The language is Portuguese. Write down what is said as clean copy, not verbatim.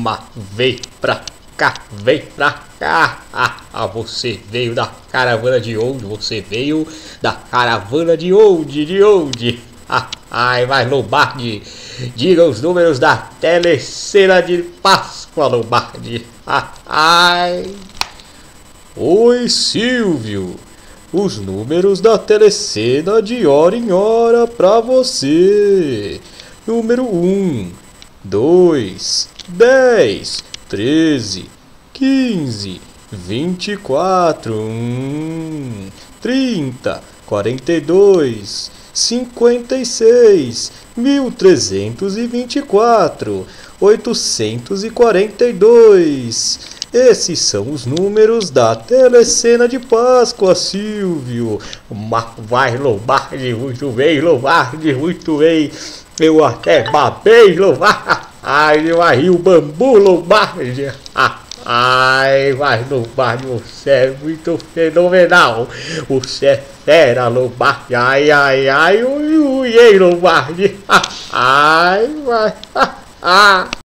Mas vem pra cá, vem pra cá. Você veio da caravana de onde? Você veio da caravana de onde? De onde? Ai, vai, Lombardi, diga os números da telecena de Páscoa, Lombardi. Ai. Oi, Silvio. Os números da telecena de hora em hora pra você. Número 1, 2, 10, 13, 15, 24, 30, 42, 56, 1324, 842. Esses são os números da telecena de Páscoa, Silvio. Vai, Lombardi, muito bem, Lombardi, muito bem. Eu até babei, Lombardi. Ai, vai rir o bambu, Lombardi. Ai, vai, Lombardi, você é muito fenomenal. Você é fera, Lombardi. Ai, ai, ai, ui, ui, ei, Lombardi. Ai, vai.